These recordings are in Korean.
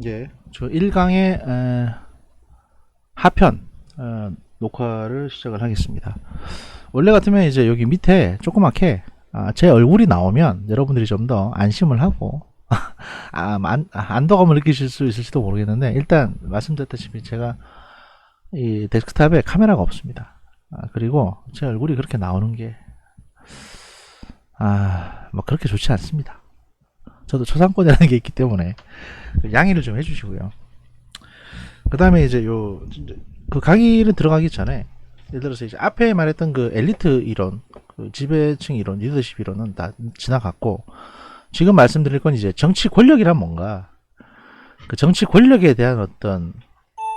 예, 저 1강의 하편 녹화를 시작을 하겠습니다. 원래 같으면 이제 여기 밑에 조그맣게 제 얼굴이 나오면 여러분들이 좀 더 안심을 하고 안도감을 느끼실 수 있을지도 모르겠는데, 일단 말씀드렸다시피 제가 이 데스크탑에 카메라가 없습니다. 그리고 제 얼굴이 그렇게 나오는 게 뭐 그렇게 좋지 않습니다. 저도 초상권이라는 게 있기 때문에 양해를 좀 해주시고요. 그 다음에 이제 그 강의를 들어가기 전에, 예를 들어서 이제 앞에 말했던 그 엘리트 이론, 그 지배층 이론, 리더십 이론은 다 지나갔고, 지금 말씀드릴 건 이제 정치 권력이란 뭔가, 그 정치 권력에 대한 어떤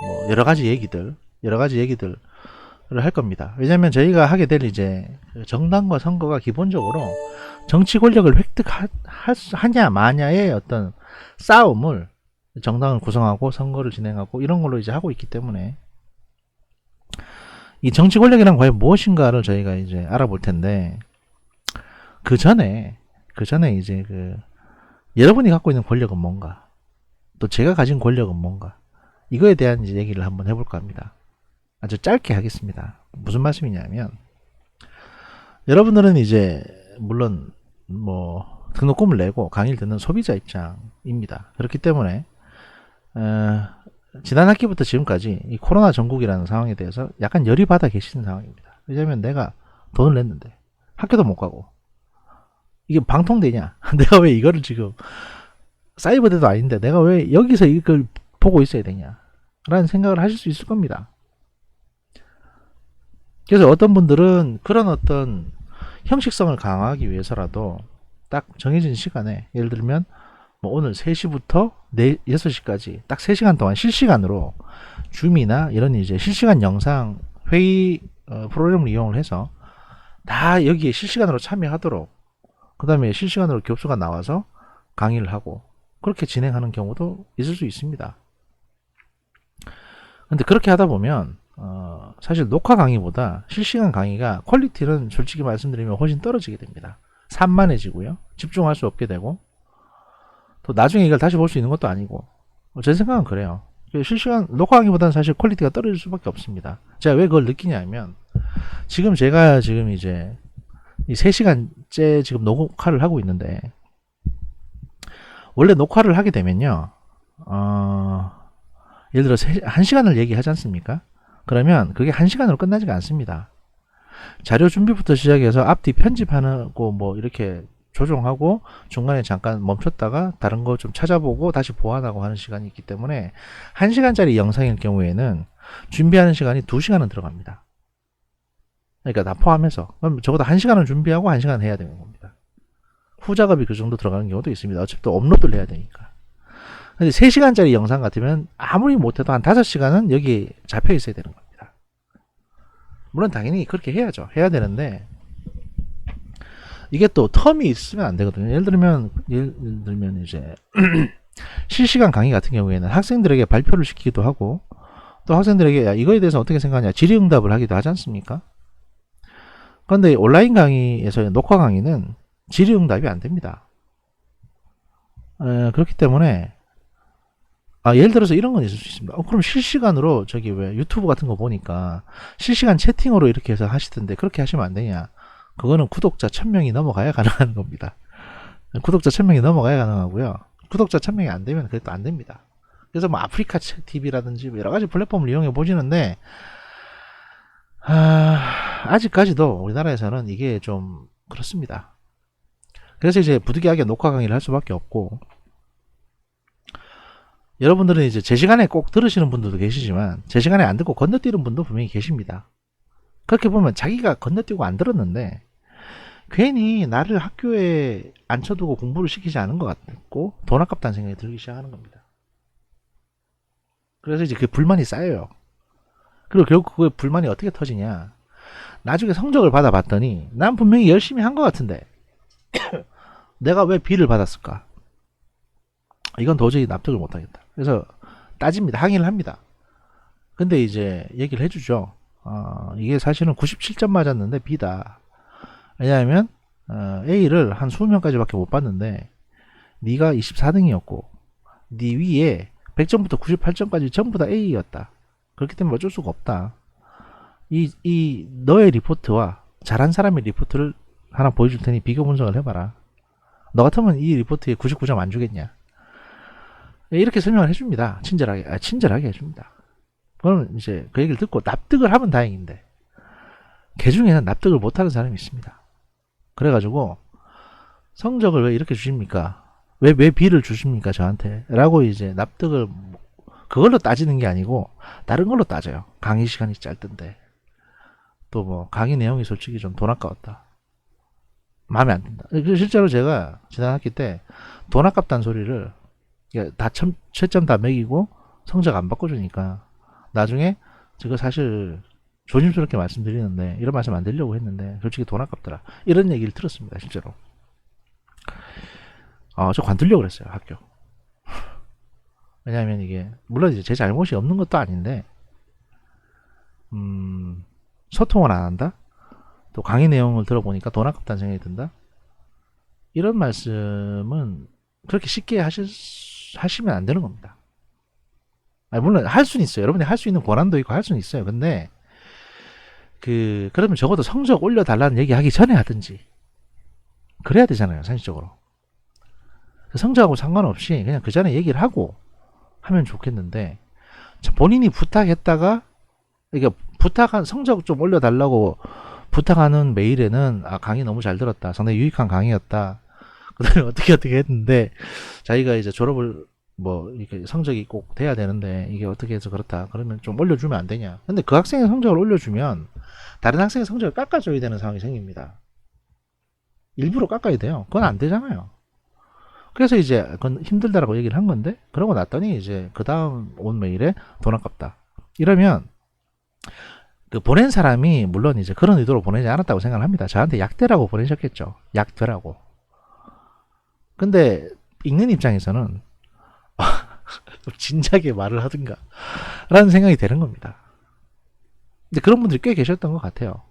뭐 여러 가지 얘기들을 할 겁니다. 왜냐하면 저희가 하게 될 이제 정당과 선거가 기본적으로 정치 권력을 획득하냐 마냐의 어떤 싸움을, 정당을 구성하고 선거를 진행하고 이런 걸로 이제 하고 있기 때문에, 이 정치 권력이란 과연 무엇인가를 저희가 이제 알아볼 텐데, 그 전에 이제 여러분이 갖고 있는 권력은 뭔가, 또 제가 가진 권력은 뭔가, 이거에 대한 이제 얘기를 한번 해볼까 합니다. 아주 짧게 하겠습니다. 무슨 말씀이냐면, 여러분들은 이제 물론 뭐 등록금을 내고 강의를 듣는 소비자 입장입니다. 그렇기 때문에 지난 학기부터 지금까지 이 코로나 전국이라는 상황에 대해서 약간 열이 받아 계시는 상황입니다. 왜냐하면 내가 돈을 냈는데 학교도 못 가고 이게 방통되냐? 내가 왜 이거를 지금 사이버대도 아닌데 내가 왜 여기서 이걸 보고 있어야 되냐? 라는 생각을 하실 수 있을 겁니다. 그래서 어떤 분들은 그런 어떤 형식성을 강화하기 위해서라도 딱 정해진 시간에, 예를 들면 뭐 오늘 3시부터 6시까지 딱 3시간 동안 실시간으로 줌이나 이런 이제 실시간 영상 회의 프로그램을 이용을 해서 다 여기에 실시간으로 참여하도록, 그 다음에 실시간으로 교수가 나와서 강의를 하고 그렇게 진행하는 경우도 있을 수 있습니다. 근데 그렇게 하다 보면 사실 녹화 강의보다 실시간 강의가 퀄리티는 솔직히 말씀드리면 훨씬 떨어지게 됩니다. 산만해지고요, 집중할 수 없게 되고, 또 나중에 이걸 다시 볼 수 있는 것도 아니고, 제 생각은 그래요. 실시간 녹화 강의보다는 사실 퀄리티가 떨어질 수밖에 없습니다. 제가 왜 그걸 느끼냐면, 제가 지금 이제 이 3시간째 지금 녹화를 하고 있는데, 원래 녹화를 하게 되면요, 예를 들어 1시간을 얘기하지 않습니까? 그러면 그게 1시간으로 끝나지가 않습니다. 자료 준비부터 시작해서 앞뒤 편집하고 뭐 이렇게 조정하고 중간에 잠깐 멈췄다가 다른 거 좀 찾아보고 다시 보완하고 하는 시간이 있기 때문에 1시간짜리 영상일 경우에는 준비하는 시간이 2시간은 들어갑니다. 그러니까 다 포함해서. 그럼 적어도 1시간은 준비하고 1시간 해야 되는 겁니다. 후작업이 그 정도 들어가는 경우도 있습니다. 어차피 또 업로드를 해야 되니까. 근데 3시간짜리 영상 같으면 아무리 못해도 한 5시간은 여기 잡혀 있어야 되는 겁니다. 물론 당연히 그렇게 해야죠. 해야 되는데, 이게 또 텀이 있으면 안 되거든요. 예를 들면 이제 실시간 강의 같은 경우에는 학생들에게 발표를 시키기도 하고, 또 학생들에게 야, 이거에 대해서 어떻게 생각하냐 질의응답을 하기도 하지 않습니까? 그런데 온라인 강의에서의 녹화 강의는 질의응답이 안 됩니다. 그렇기 때문에 예를 들어서 이런 건 있을 수 있습니다. 그럼 실시간으로 저기 왜 유튜브 같은 거 보니까 실시간 채팅으로 이렇게 해서 하시던데 그렇게 하시면 안 되냐? 그거는 구독자 1000명이 넘어가야 가능한 겁니다. 구독자 1000명이 넘어가야 가능하고요. 구독자 1000명이 안 되면 그것도 안 됩니다. 그래서 뭐 아프리카 TV라든지 여러 가지 플랫폼을 이용해 보시는데, 아직까지도 우리나라에서는 이게 좀 그렇습니다. 그래서 이제 부득이하게 녹화 강의를 할 수밖에 없고, 여러분들은 이제 제 시간에 꼭 들으시는 분들도 계시지만 제 시간에 안 듣고 건너뛰는 분도 분명히 계십니다. 그렇게 보면 자기가 건너뛰고 안 들었는데 괜히 나를 학교에 앉혀두고 공부를 시키지 않은 것 같고 돈 아깝다는 생각이 들기 시작하는 겁니다. 그래서 이제 그 불만이 쌓여요. 그리고 결국 그 불만이 어떻게 터지냐, 나중에 성적을 받아봤더니 난 분명히 열심히 한 것 같은데 내가 왜 B를 받았을까? 이건 도저히 납득을 못하겠다. 그래서 따집니다. 항의를 합니다. 근데 이제 얘기를 해주죠. 이게 사실은 97점 맞았는데 B다. 왜냐하면 A를 한 20명까지밖에 못 봤는데 네가 24등이었고 네 위에 100점부터 98점까지 전부 다 A였다. 그렇기 때문에 어쩔 수가 없다. 이 너의 리포트와 잘한 사람의 리포트를 하나 보여줄 테니 비교 분석을 해봐라. 너 같으면 이 리포트에 99점 안 주겠냐? 이렇게 설명을 해줍니다. 친절하게 해줍니다. 그럼 이제 그 얘기를 듣고 납득을 하면 다행인데, 개 중에는 납득을 못하는 사람이 있습니다. 그래가지고 성적을 왜 이렇게 주십니까? 왜 B를 주십니까 저한테? 라고 이제 납득을 그걸로 따지는 게 아니고 다른 걸로 따져요. 강의 시간이 짧던데, 또 뭐 강의 내용이 솔직히 좀 돈 아까웠다, 마음에 안 든다. 실제로 제가 지난 학기 때 돈 아깝다는 소리를 다 채점 다 매기고 성적 안 바꿔주니까 나중에 제가 사실 조심스럽게 말씀드리는데, 이런 말씀 안 드리려고 했는데 솔직히 돈 아깝더라, 이런 얘기를 들었습니다. 실제로 저 관두려고 그랬어요, 학교. 왜냐하면 이게 물론 이제 제 잘못이 없는 것도 아닌데, 소통을 안 한다, 또 강의 내용을 들어보니까 돈 아깝다는 생각이 든다, 이런 말씀은 그렇게 쉽게 하시면 안 되는 겁니다. 물론 할 수는 있어요. 여러분이 할 수 있는 권한도 있고 할 수는 있어요. 근데 그러면 적어도 성적 올려달라는 얘기 하기 전에 하든지 그래야 되잖아요, 상식적으로. 성적하고 상관없이 그냥 그 전에 얘기를 하고 하면 좋겠는데, 본인이 부탁했다가, 이게 부탁한 성적 좀 올려달라고 부탁하는 메일에는 강의 너무 잘 들었다, 상당히 유익한 강의였다, 그 다음에 어떻게 했는데 자기가 이제 졸업을 뭐 이렇게 성적이 꼭 돼야 되는데 이게 어떻게 해서 그렇다, 그러면 좀 올려주면 안 되냐. 근데 그 학생의 성적을 올려주면 다른 학생의 성적을 깎아줘야 되는 상황이 생깁니다. 일부러 깎아야 돼요. 그건 안 되잖아요. 그래서 이제 그건 힘들다라고 얘기를 한 건데, 그러고 났더니 이제 그 다음 온 메일에 돈 아깝다, 이러면 보낸 사람이 물론 이제 그런 의도로 보내지 않았다고 생각을 합니다. 저한테 약대라고 보내셨겠죠. 약되라고. 근데 읽는 입장에서는 진작에 말을 하든가 라는 생각이 되는 겁니다. 근데 그런 분들이 꽤 계셨던 것 같아요.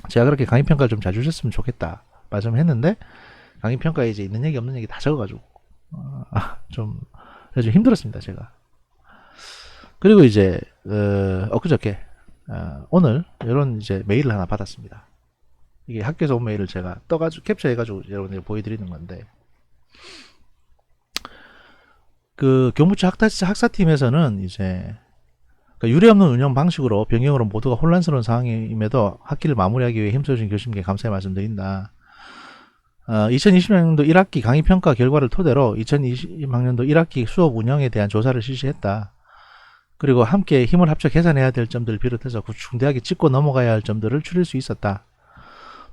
제가 그렇게 강의평가를 좀 자주 주셨으면 좋겠다 말씀을 했는데, 강의평가에 이제 있는 얘기 없는 얘기 다 적어가지고 좀 힘들었습니다, 제가. 그리고 이제 엊그저께 오늘 이런 이제 메일을 하나 받았습니다. 이게 학교에서 온 메일을 제가 떠가지고 캡처해가지고 여러분들 보여드리는 건데, 교무처 학사팀에서는 이제 유례없는 운영 방식으로 병행으로 모두가 혼란스러운 상황임에도 학기를 마무리하기 위해 힘써주신 교수님께 감사의 말씀드린다. 2020학년도 1학기 강의평가 결과를 토대로 2020학년도 1학기 수업 운영에 대한 조사를 실시했다. 그리고 함께 힘을 합쳐 개선해야 될 점들을 비롯해서 중대하게 짚고 넘어가야 할 점들을 추릴 수 있었다.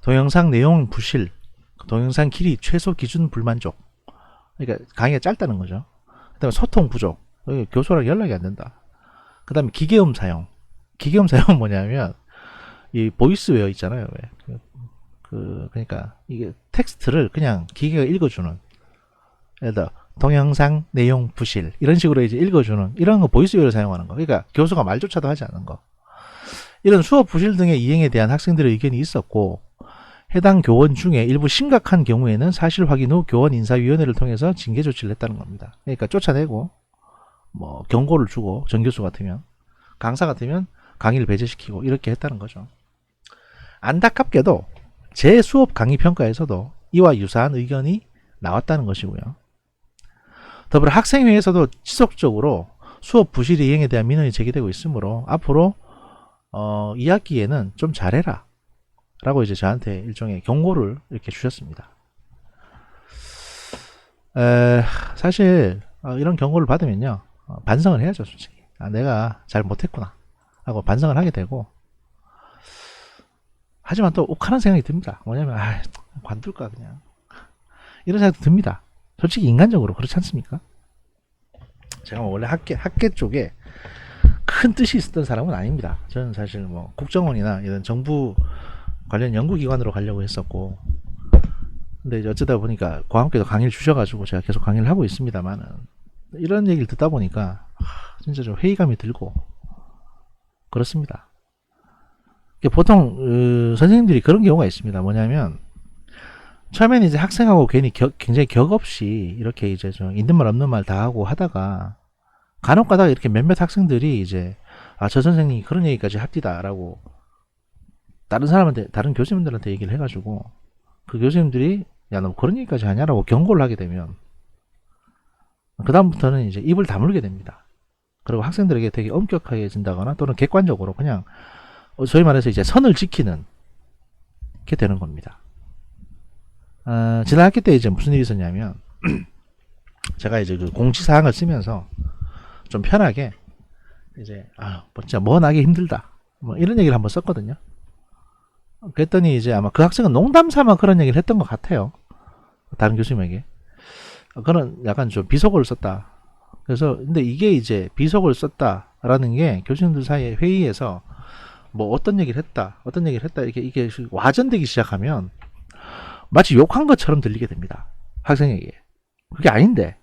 동영상 내용 부실, 동영상 길이 최소 기준 불만족. 그러니까 강의가 짧다는 거죠. 그 다음에 소통 부족, 교수랑 연락이 안 된다. 그 다음에 기계음 사용. 기계음 사용은 뭐냐면 이 보이스웨어 있잖아요. 그러니까 이게 텍스트를 그냥 기계가 읽어주는, 예를 들어 동영상 내용 부실 이런 식으로 이제 읽어주는 이런 거 보이스웨어를 사용하는 거. 그러니까 교수가 말조차도 하지 않는 거. 이런 수업 부실 등의 이행에 대한 학생들의 의견이 있었고, 해당 교원 중에 일부 심각한 경우에는 사실 확인 후 교원 인사위원회를 통해서 징계 조치를 했다는 겁니다. 그러니까 쫓아내고 뭐 경고를 주고, 정교수 같으면, 강사 같으면 강의를 배제시키고 이렇게 했다는 거죠. 안타깝게도 제 수업 강의 평가에서도 이와 유사한 의견이 나왔다는 것이고요. 더불어 학생회에서도 지속적으로 수업 부실 이행에 대한 민원이 제기되고 있으므로 앞으로 2학기에는 좀 잘해라 라고 이제 저한테 일종의 경고를 이렇게 주셨습니다. 사실 이런 경고를 받으면요, 반성을 해야죠. 솔직히 내가 잘 못했구나 하고 반성을 하게 되고, 하지만 또 욱하는 생각이 듭니다. 뭐냐면 관둘까 그냥, 이런 생각도 듭니다. 솔직히 인간적으로 그렇지 않습니까? 제가 원래 학계 쪽에 큰 뜻이 있었던 사람은 아닙니다. 저는 사실 뭐 국정원이나 이런 정부 관련 연구기관으로 가려고 했었고, 근데 이제 어쩌다 보니까 과학계도 강의를 주셔가지고 제가 계속 강의를 하고 있습니다만은, 이런 얘기를 듣다 보니까 진짜 좀 회의감이 들고 그렇습니다. 보통 선생님들이 그런 경우가 있습니다. 뭐냐면 처음에는 이제 학생하고 괜히 굉장히 격없이 이렇게 이제 좀 있는 말 없는 말 다 하고 하다가 간혹 가다가 이렇게 몇몇 학생들이 이제 저 선생님이 그런 얘기까지 합디다라고 다른 사람한테, 다른 교수님들한테 얘기를 해가지고 그 교수님들이 야, 너 그런 얘기까지 하냐라고 경고를 하게 되면 그다음부터는 이제 입을 다물게 됩니다. 그리고 학생들에게 되게 엄격해진다거나 또는 객관적으로 그냥 소위 말해서 이제 선을 지키는 게 되는 겁니다. 지난 학기 때 이제 무슨 일이 있었냐면 제가 이제 그 공지사항을 쓰면서 좀 편하게 이제 진짜 뭐 하기 힘들다 뭐 이런 얘기를 한번 썼거든요. 그랬더니 이제 아마 그 학생은 농담 삼아 그런 얘기를 했던 것 같아요. 다른 교수님에게. 그런 약간 좀 비속어를 썼다. 그래서 근데 이게 이제 비속어를 썼다라는 게 교수님들 사이에 회의에서 뭐 어떤 얘기를 했다 이게 와전되기 시작하면 마치 욕한 것처럼 들리게 됩니다. 학생에게. 그게 아닌데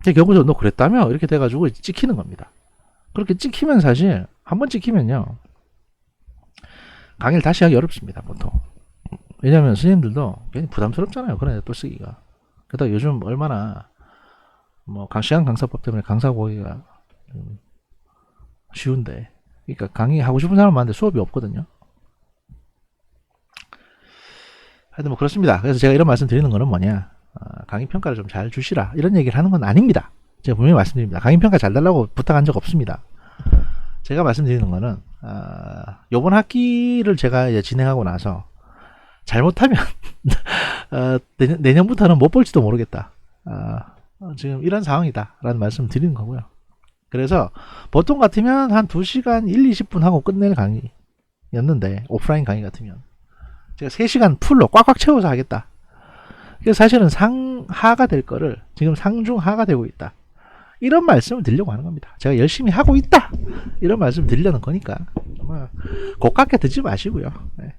결국적으로 너 그랬다며 이렇게 돼가지고 찍히는 겁니다. 그렇게 찍히면 사실 한번 찍히면요 강의를 다시 하기 어렵습니다. 보통. 왜냐하면 선생님들도 괜히 부담스럽잖아요. 그런 애들 또 쓰기가. 게다가 요즘 얼마나 뭐 시간 강사법 때문에 강사 구하기가 쉬운데, 그러니까 강의하고 싶은 사람 많은데 수업이 없거든요. 하여튼 뭐 그렇습니다. 그래서 제가 이런 말씀 드리는 거는 뭐냐, 강의 평가를 좀 잘 주시라 이런 얘기를 하는 건 아닙니다. 제가 분명히 말씀드립니다. 강의 평가 잘 달라고 부탁한 적 없습니다. 제가 말씀드리는 거는 요번 학기를 제가 이제 진행하고 나서 잘못하면 내년부터는 못 볼지도 모르겠다. 지금 이런 상황이다 라는 말씀 드리는 거고요. 그래서 보통 같으면 한 2시간 1, 20분 하고 끝낼 강의였는데, 오프라인 강의 같으면 제가 3시간 풀로 꽉꽉 채워서 하겠다. 그래서 사실은 상하가 될 거를 지금 상중하가 되고 있다. 이런 말씀을 드리려고 하는 겁니다. 제가 열심히 하고 있다. 이런 말씀을 드리려는 거니까 고깝게 듣지 마시고요. 네.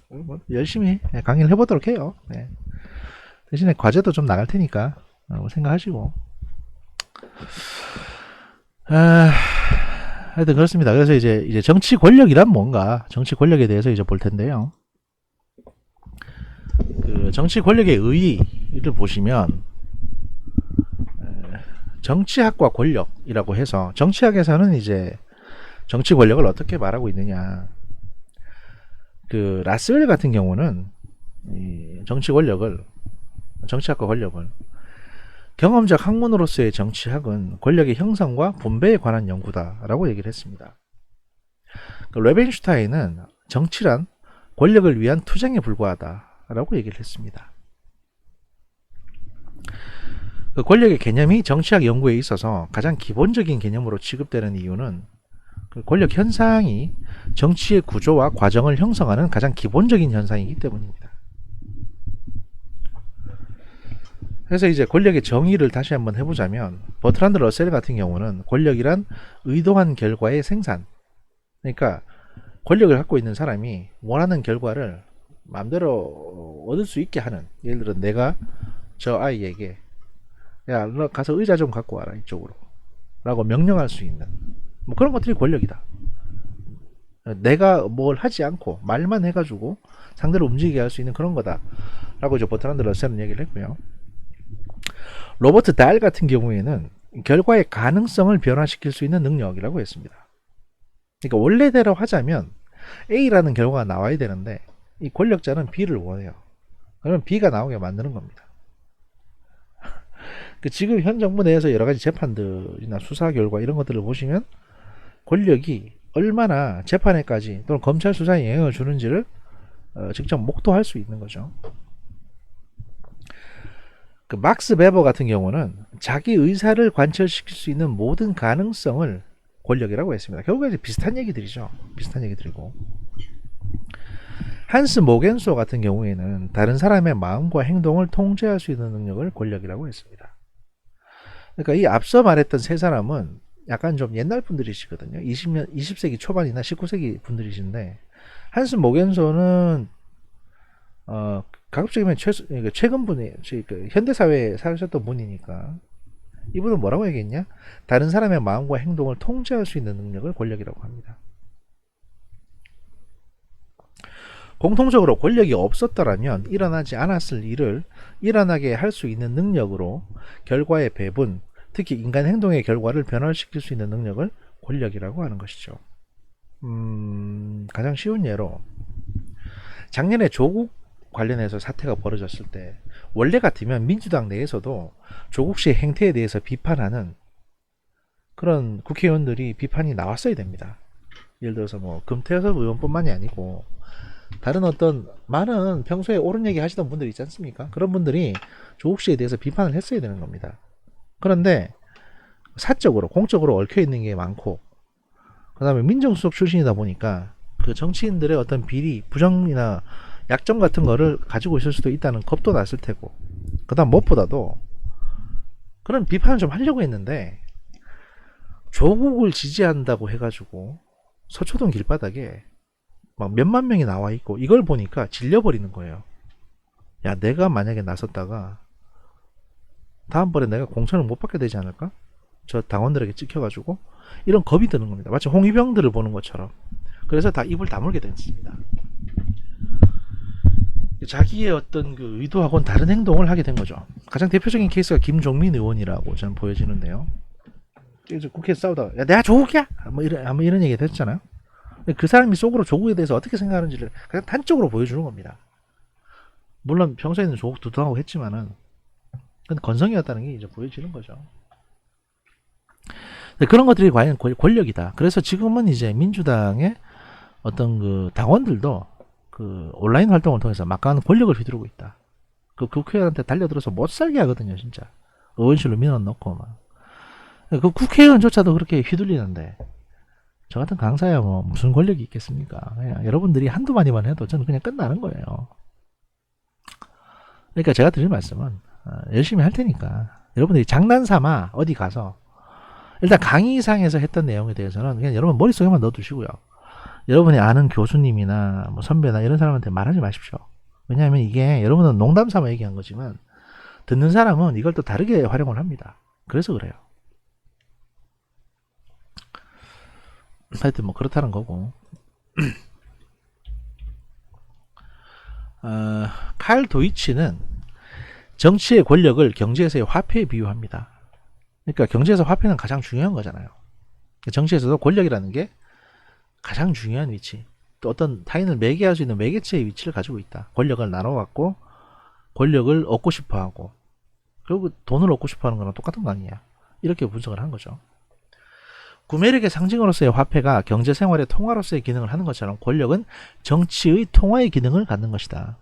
뭐 열심히 강의를 해보도록 해요. 네. 대신에 과제도 좀 나갈 테니까 생각하시고. 하여튼 그렇습니다. 그래서 이제 정치 권력이란 뭔가, 정치 권력에 대해서 이제 볼 텐데요. 그 정치 권력의 의의를 보시면 정치학과 권력이라고 해서, 정치학에서는 이제 정치 권력을 어떻게 말하고 있느냐. 그 라스웰 같은 경우는 이 정치학과 권력을 경험적 학문으로서의 정치학은 권력의 형성과 분배에 관한 연구다라고 얘기를 했습니다. 그 레벤슈타인은 정치란 권력을 위한 투쟁에 불과하다라고 얘기를 했습니다. 그 권력의 개념이 정치학 연구에 있어서 가장 기본적인 개념으로 취급되는 이유는 그 권력 현상이 정치의 구조와 과정을 형성하는 가장 기본적인 현상이기 때문입니다. 그래서 이제 권력의 정의를 다시 한번 해보자면, 버트란드 러셀 같은 경우는 권력이란 의도한 결과의 생산, 그러니까 권력을 갖고 있는 사람이 원하는 결과를 마음대로 얻을 수 있게 하는, 예를 들어 내가 저 아이에게 야, 너 가서 의자 좀 갖고 와라 이쪽으로 라고 명령할 수 있는 뭐 그런 것들이 권력이다. 내가 뭘 하지 않고 말만 해가지고 상대를 움직이게 할 수 있는 그런 거다 라고 이제 버트란드 러셀은 얘기를 했고요. 로버트 다일 같은 경우에는 결과의 가능성을 변화시킬 수 있는 능력이라고 했습니다. 그러니까 원래대로 하자면 A라는 결과가 나와야 되는데 이 권력자는 B를 원해요. 그러면 B가 나오게 만드는 겁니다. 지금 현 정부 내에서 여러 가지 재판들이나 수사 결과 이런 것들을 보시면 권력이 얼마나 재판에까지 또는 검찰 수사에 영향을 주는지를 직접 목도할 수 있는 거죠. 그 막스 베버 같은 경우는 자기 의사를 관철시킬 수 있는 모든 가능성을 권력이라고 했습니다. 결국에 이제 비슷한 얘기들이죠. 비슷한 얘기들이고. 한스 모겐소 같은 경우에는 다른 사람의 마음과 행동을 통제할 수 있는 능력을 권력이라고 했습니다. 그러니까 이 앞서 말했던 세 사람은 약간 좀 옛날 분들이시거든요. 20세기 초반이나 19세기 분들이신데, 한스 모겐소는 가급적이면 최근 분이 현대사회에 사셨던 분이니까, 이분은 뭐라고 얘기했냐? 다른 사람의 마음과 행동을 통제할 수 있는 능력을 권력이라고 합니다. 공통적으로 권력이 없었더라면 일어나지 않았을 일을 일어나게 할 수 있는 능력으로 결과의 배분, 특히 인간 행동의 결과를 변화시킬 수 있는 능력을 권력이라고 하는 것이죠. 가장 쉬운 예로 작년에 조국 관련해서 사태가 벌어졌을 때 원래 같으면 민주당 내에서도 조국 씨의 행태에 대해서 비판하는 그런 국회의원들이 비판이 나왔어야 됩니다. 예를 들어서 뭐 금태섭 의원뿐만이 아니고 다른 어떤 많은 평소에 옳은 얘기 하시던 분들 있지 않습니까? 그런 분들이 조국 씨에 대해서 비판을 했어야 되는 겁니다. 그런데 사적으로 공적으로 얽혀 있는 게 많고 그 다음에 민정수석 출신이다 보니까 그 정치인들의 어떤 비리, 부정이나 약점 같은 거를 가지고 있을 수도 있다는 겁도 났을 테고 그 다음 무엇보다도 그런 비판을 좀 하려고 했는데 조국을 지지한다고 해가지고 서초동 길바닥에 막 몇만 명이 나와 있고 이걸 보니까 질려버리는 거예요. 야, 내가 만약에 나섰다가 다음번에 내가 공천을 못 받게 되지 않을까? 저 당원들에게 찍혀가지고 이런 겁이 드는 겁니다. 마치 홍위병들을 보는 것처럼. 그래서 다 입을 다물게 됐습니다. 자기의 어떤 그 의도하고는 다른 행동을 하게 된 거죠. 가장 대표적인 케이스가 김종민 의원이라고 저는 보여지는데요. 국회에서 싸우다가 야, 내가 조국이야! 뭐 이런 얘기 했잖아요. 그 사람이 속으로 조국에 대해서 어떻게 생각하는지를 그냥 단적으로 보여주는 겁니다. 물론 평소에는 조국 두둔하고 했지만은 그건 건성이었다는 게 이제 보여지는 거죠. 그런 것들이 과연 권력이다. 그래서 지금은 이제 민주당의 어떤 그 당원들도 그 온라인 활동을 통해서 막강한 권력을 휘두르고 있다. 그 국회의원한테 달려들어서 못 살게 하거든요, 진짜. 의원실로 민원넣고 막. 그 국회의원조차도 그렇게 휘둘리는데 저 같은 강사야 뭐 무슨 권력이 있겠습니까? 그냥 여러분들이 한두 마디만 해도 저는 그냥 끝나는 거예요. 그러니까 제가 드릴 말씀은 열심히 할 테니까 여러분들이 장난삼아 어디 가서 일단 강의상에서 했던 내용에 대해서는 그냥 여러분 머릿속에만 넣어두시고요. 여러분이 아는 교수님이나 뭐 선배나 이런 사람한테 말하지 마십시오. 왜냐하면 이게 여러분은 농담삼아 얘기한 거지만 듣는 사람은 이걸 또 다르게 활용을 합니다. 그래서 그래요. 하여튼 뭐 그렇다는 거고. 칼 도이치는 정치의 권력을 경제에서의 화폐에 비유합니다. 그러니까 경제에서 화폐는 가장 중요한 거잖아요. 정치에서도 권력이라는 게 가장 중요한 위치, 또 어떤 타인을 매개할 수 있는 매개체의 위치를 가지고 있다. 권력을 나눠갖고 권력을 얻고 싶어하고 그리고 돈을 얻고 싶어하는 거랑 똑같은 거 아니냐, 이렇게 분석을 한 거죠. 구매력의 상징으로서의 화폐가 경제생활의 통화로서의 기능을 하는 것처럼 권력은 정치의 통화의 기능을 갖는 것이다.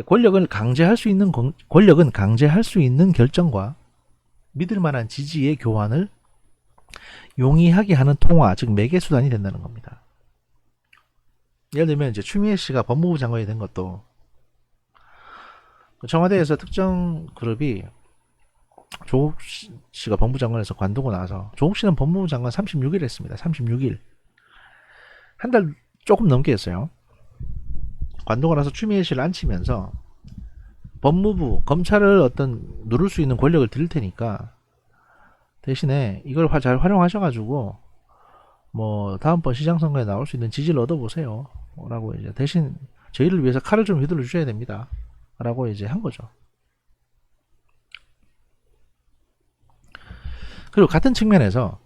권력은 강제할 수 있는 결정과 믿을 만한 지지의 교환을 용이하게 하는 통화, 즉 매개 수단이 된다는 겁니다. 예를 들면 이제 추미애 씨가 법무부 장관이 된 것도 청와대에서 특정 그룹이 조국 씨가 법무부 장관에서 관두고 나서 조국 씨는 법무부 장관 36일 했습니다. 36일. 한 달 조금 넘게 했어요. 관두고 나서 추미애 씨를 앉히면서 법무부, 검찰을 어떤 누를 수 있는 권력을 드릴 테니까 대신에 이걸 잘 활용하셔가지고 뭐 다음번 시장선거에 나올 수 있는 지지를 얻어보세요. 라고 이제 대신 저희를 위해서 칼을 좀 휘둘러 주셔야 됩니다. 라고 이제 한 거죠. 그리고 같은 측면에서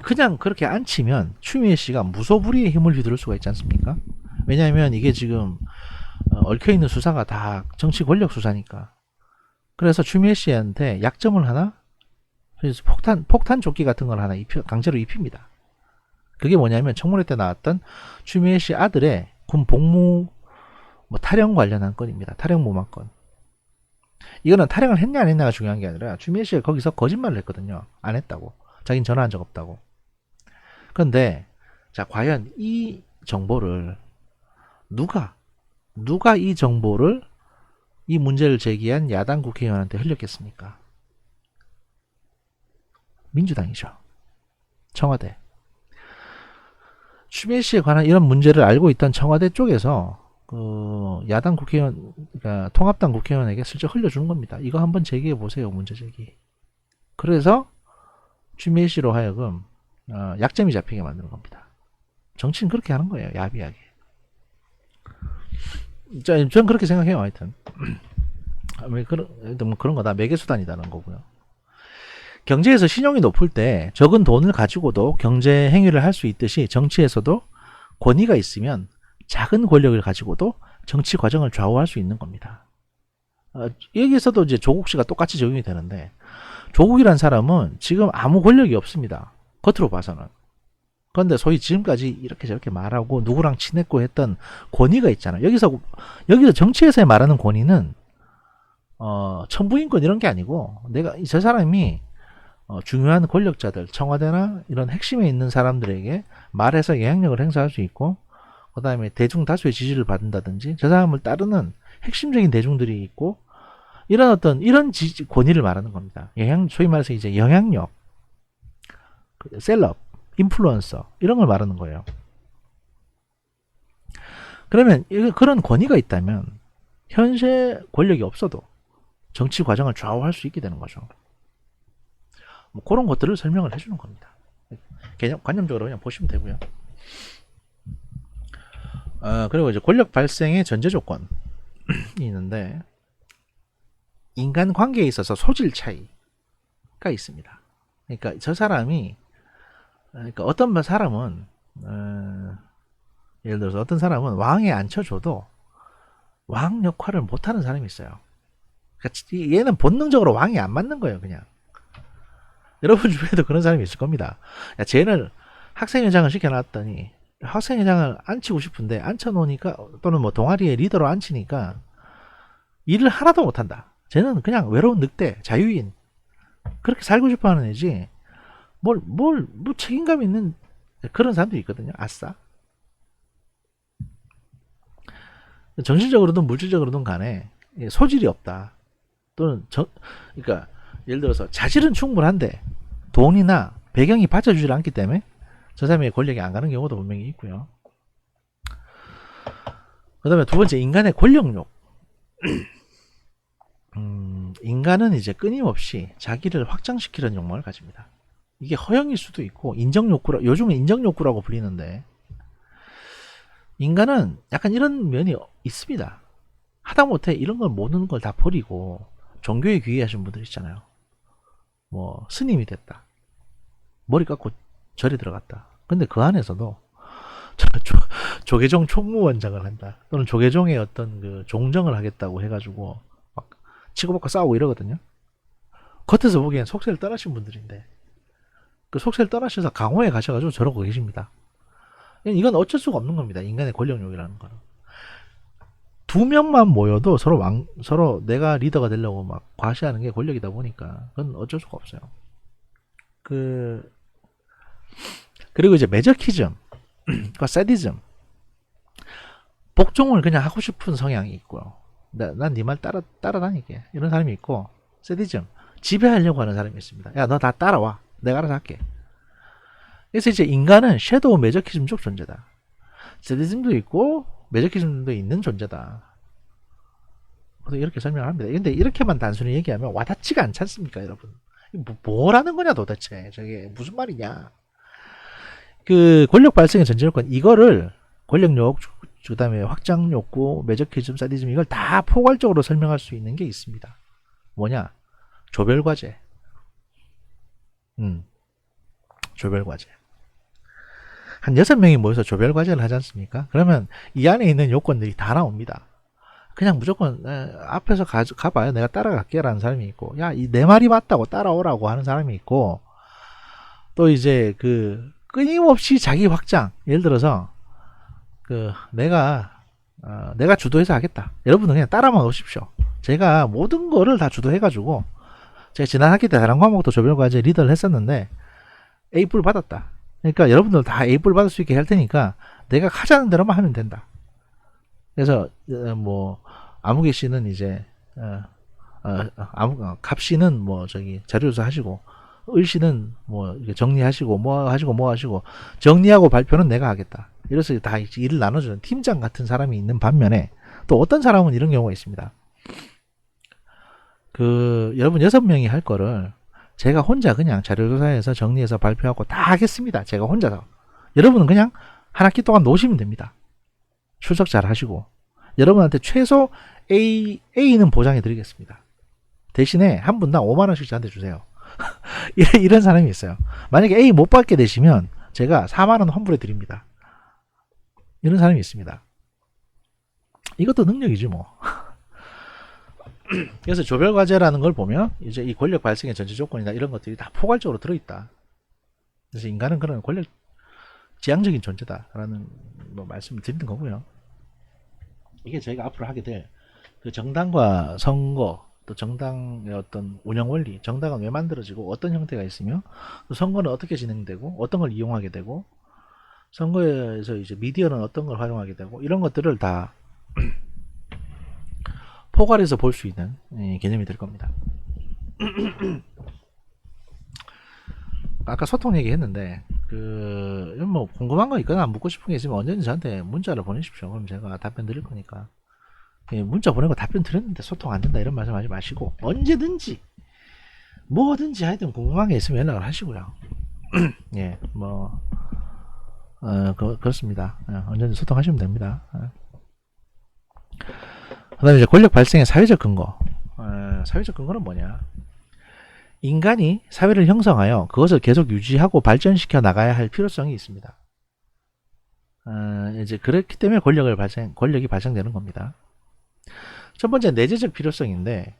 그냥 그렇게 앉히면 추미애 씨가 무소불위의 힘을 휘두를 수가 있지 않습니까? 왜냐하면 이게 지금 얽혀있는 수사가 다 정치 권력 수사니까. 그래서 추미애 씨한테 약점을 하나, 그래서 폭탄 조끼 같은 걸 하나 강제로 입힙니다. 그게 뭐냐면 청문회 때 나왔던 추미애 씨 아들의 군 복무 탈영 관련한 건입니다. 탈영 모망건. 이거는 탈영을 했냐 안 했냐가 중요한 게 아니라 추미애 씨가 거기서 거짓말을 했거든요. 안 했다고. 자기는 전화한 적 없다고. 그런데 자, 과연 이 정보를 누가 이 정보를, 이 문제를 제기한 야당 국회의원한테 흘렸겠습니까? 민주당이죠. 청와대. 추미애 씨에 관한 이런 문제를 알고 있던 청와대 쪽에서 그 야당 국회의원, 그러니까 통합당 국회의원에게 슬쩍 흘려주는 겁니다. 이거 한번 제기해 보세요. 문제 제기. 그래서 추미애 씨로 하여금 약점이 잡히게 만드는 겁니다. 정치는 그렇게 하는 거예요. 야비하게. 저는 그렇게 생각해요. 하여튼 뭐 그런 거다 매개수단이라는 거고요. 경제에서 신용이 높을 때 적은 돈을 가지고도 경제 행위를 할 수 있듯이 정치에서도 권위가 있으면 작은 권력을 가지고도 정치 과정을 좌우할 수 있는 겁니다. 여기서도 이제 조국 씨가 똑같이 적용이 되는데, 조국이란 사람은 지금 아무 권력이 없습니다. 겉으로 봐서는. 그런데 소위 지금까지 이렇게 저렇게 말하고 누구랑 친했고 했던 권위가 있잖아요. 여기서 정치에서 말하는 권위는 천부인권 이런 게 아니고, 저 사람이 중요한 권력자들, 청와대나 이런 핵심에 있는 사람들에게 말해서 영향력을 행사할 수 있고, 그 다음에 대중 다수의 지지를 받는다든지, 저 사람을 따르는 핵심적인 대중들이 있고, 이런 권위를 말하는 겁니다. 소위 말해서 이제 영향력, 셀럽, 인플루언서, 이런 걸 말하는 거예요. 그러면 그런 권위가 있다면 현재 권력이 없어도 정치 과정을 좌우할 수 있게 되는 거죠. 뭐 그런 것들을 설명을 해주는 겁니다. 관념적으로 그냥 보시면 되고요. 그리고 이제 권력 발생의 전제 조건이 있는데, 인간 관계에 있어서 소질 차이가 있습니다. 그러니까 저 사람이, 그러니까 어떤 사람은 예를 들어서 어떤 사람은 왕에 앉혀줘도 왕 역할을 못하는 사람이 있어요. 그러니까 얘는 본능적으로 왕이 안 맞는 거예요, 그냥. 여러분 주변에도 그런 사람이 있을 겁니다. 야, 쟤를 학생회장을 시켜놨더니 학생회장을 앉히고 싶은데 앉혀놓으니까, 또는 뭐 동아리의 리더로 앉히니까 일을 하나도 못한다. 쟤는 그냥 외로운 늑대, 자유인, 그렇게 살고 싶어하는 애지 뭐 책임감 있는 그런 사람도 있거든요. 아싸. 정신적으로든 물질적으로든 간에 소질이 없다. 또는 그러니까 예를 들어서 자질은 충분한데 돈이나 배경이 받쳐주지 않기 때문에 저 사람의 권력이 안 가는 경우도 분명히 있고요. 그 다음에 두 번째, 인간의 권력욕. 인간은 이제 끊임없이 자기를 확장시키려는 욕망을 가집니다. 이게 허영일 수도 있고, 요즘은 인정욕구라고 불리는데, 인간은 약간 이런 면이 있습니다. 하다못해 이런 걸 모든 걸 다 버리고 종교에 귀의하신 분들 있잖아요. 뭐 스님이 됐다, 머리 깎고 절에 들어갔다. 근데 그 안에서도 조계종 총무원장을 한다, 또는 조계종의 어떤 그 종정을 하겠다고 해가지고 막 치고받고 싸우고 이러거든요. 겉에서 보기엔 속세를 떠나신 분들인데, 그 속세를 떠나셔서 강호에 가셔가지고 저러고 계십니다. 이건 어쩔 수가 없는 겁니다. 인간의 권력욕이라는 거는. 두 명만 모여도 서로 내가 리더가 되려고 막 과시하는 게 권력이다 보니까 그건 어쩔 수가 없어요. 그리고 이제 매저키즘과 사디즘, 복종을 그냥 하고 싶은 성향이 있고요. 난 네 말 따라다니게, 이런 사람이 있고, 사디즘, 지배하려고 하는 사람이 있습니다. 야, 너 다 따라와, 내가 알아서 할게. 그래서 이제 인간은 섀도우 매저키즘적 존재다. 사디즘도 있고 매저키즘도 있는 존재다. 이렇게 설명을 합니다. 근데 이렇게만 단순히 얘기하면 와닿지가 않지 않습니까, 여러분? 뭐라는 거냐 도대체, 저게 무슨 말이냐. 그 권력 발생의 전제 조건, 이거를 권력욕, 그 다음에 확장욕구, 매저키즘, 사디즘, 이걸 다 포괄적으로 설명할 수 있는 게 있습니다. 뭐냐? 조별과제. 조별과제. 한 6명이 모여서 조별과제를 하지 않습니까? 그러면 이 안에 있는 요건들이 다 나옵니다. 그냥 무조건 앞에서 가봐요, 내가 따라갈게 라는 사람이 있고, 야, 내 말이 맞다고 따라오라고 하는 사람이 있고, 또 이제 끊임없이 자기 확장, 예를 들어서 내가 주도해서 하겠다, 여러분은 그냥 따라만 오십시오, 제가 모든 거를 다 주도해가지고, 제가 지난 학기 때 다른 과목도 조별과제 리더를 했었는데 A뿔 받았다. 그러니까 여러분들 다 A뿔 받을 수 있게 할 테니까 내가 하자는 대로만 하면 된다. 그래서 뭐 아무개 씨는 이제 갑 씨는 뭐 자료조사 하시고, 을 씨는 뭐 정리하시고 뭐 하시고 정리하고 발표는 내가 하겠다. 이래서 다 일을 나눠주는 팀장 같은 사람이 있는 반면에, 또 어떤 사람은 이런 경우가 있습니다. 여러분 6명이 할 거를 제가 혼자 그냥 자료조사해서 정리해서 발표하고 다 하겠습니다, 제가 혼자서. 여러분은 그냥 한 학기 동안 노시면 됩니다. 출석 잘 하시고 여러분한테 최소 A는 보장해 드리겠습니다. 대신에 한 분당 5만원씩 저한테 주세요. 이런 사람이 있어요. 만약에 A 못 받게 되시면 제가 4만원 환불해 드립니다. 이런 사람이 있습니다. 이것도 능력이지 뭐. 그래서 조별과제라는 걸 보면 이제 이 권력 발생의 전제 조건이나 이런 것들이 다 포괄적으로 들어있다. 그래서 인간은 그런 권력 지향적인 존재다라는 뭐 말씀을 드리는 거고요. 이게 저희가 앞으로 하게 될 그 정당과 선거, 또 정당의 어떤 운영 원리, 정당은 왜 만들어지고 어떤 형태가 있으며 또 선거는 어떻게 진행되고 어떤 걸 이용하게 되고 선거에서 이제 미디어는 어떤 걸 활용하게 되고 이런 것들을 다 포괄해서 볼 수 있는 개념이 될 겁니다. 아까 소통 얘기했는데 뭐 궁금한 거 있거나 묻고 싶은 게 있으면 언제든지 저한테 문자를 보내십시오. 그럼 제가 답변 드릴 거니까. 문자 보내고 답변 드렸는데 소통 안 된다 이런 말씀 하지 마시고 언제든지 뭐든지 하여튼 궁금한 게 있으면 연락을 하시고요. 예, 뭐 그렇습니다. 언제든지 소통하시면 됩니다. 그 다음에 이제 권력 발생의 사회적 근거. 사회적 근거는 뭐냐? 인간이 사회를 형성하여 그것을 계속 유지하고 발전시켜 나가야 할 필요성이 있습니다. 이제 그렇기 때문에 권력이 발생되는 겁니다. 첫 번째 내재적 필요성인데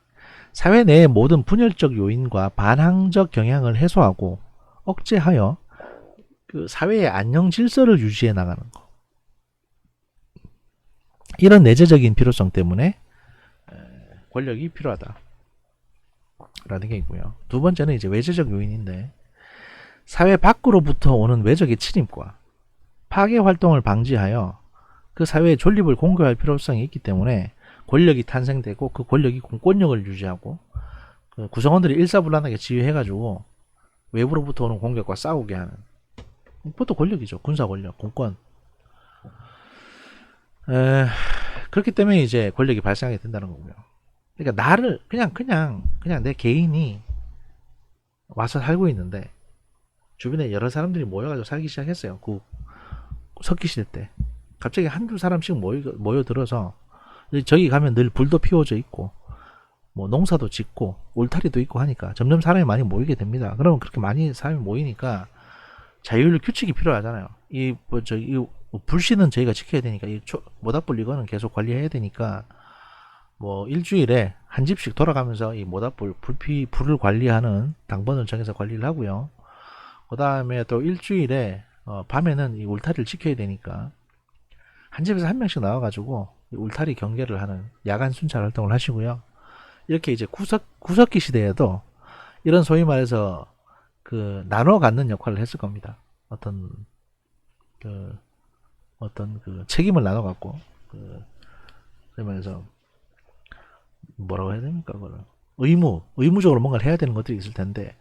사회 내의 모든 분열적 요인과 반항적 경향을 해소하고 억제하여 그 사회의 안녕 질서를 유지해 나가는 것. 이런 내재적인 필요성 때문에 권력이 필요하다 라는 게 있고요. 두 번째는 이제 외재적 요인인데 사회 밖으로부터 오는 외적의 침입과 파괴 활동을 방지하여 그 사회의 존립을 공고할 필요성이 있기 때문에 권력이 탄생되고 그 권력이 공권력을 유지하고 그 구성원들이 일사불란하게 지휘해가지고 외부로부터 오는 공격과 싸우게 하는 그것도 권력이죠. 군사 권력, 공권. 그렇기 때문에 이제 권력이 발생하게 된다는 거고요. 그러니까 나를 그냥 내 개인이 와서 살고 있는데 주변에 여러 사람들이 모여가지고 살기 시작했어요. 그 섞이실 때 갑자기 한두 사람씩 모여들어서 저기 가면 늘 불도 피워져 있고 뭐 농사도 짓고 울타리도 있고 하니까 점점 사람이 많이 모이게 됩니다. 그러면 그렇게 많이 사람이 모이니까 자율 규칙이 필요하잖아요. 이 불씨는 저희가 지켜야 되니까 이 모닥불 이거는 계속 관리해야 되니까 뭐 일주일에 한 집씩 돌아가면서 이 모닥불 불을 관리하는 당번을 정해서 관리를 하고요. 그 다음에 또 일주일에 밤에는 이 울타리를 지켜야 되니까 한 집에서 한 명씩 나와가지고 울타리 경계를 하는 야간 순찰 활동을 하시고요. 이렇게 이제 구석기 시대에도 이런 소위 말해서 그 나눠 갖는 역할을 했을 겁니다. 어떤 그 책임을 나눠 갖고 소위 말해서 뭐라고 해야 됩니까? 그걸 의무적으로 뭔가를 해야 되는 것들이 있을 텐데